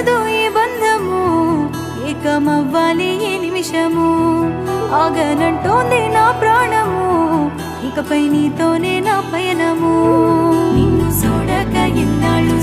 తరగదు ఈ బంధము, ఏకమవ్వాలి ఈ నిమిషము. ఆగనంటోంది నా ప్రాణము, ఇకపై నీతోనే నా పయనము. నిన్ను చూడక ఎన్నాళ్ళు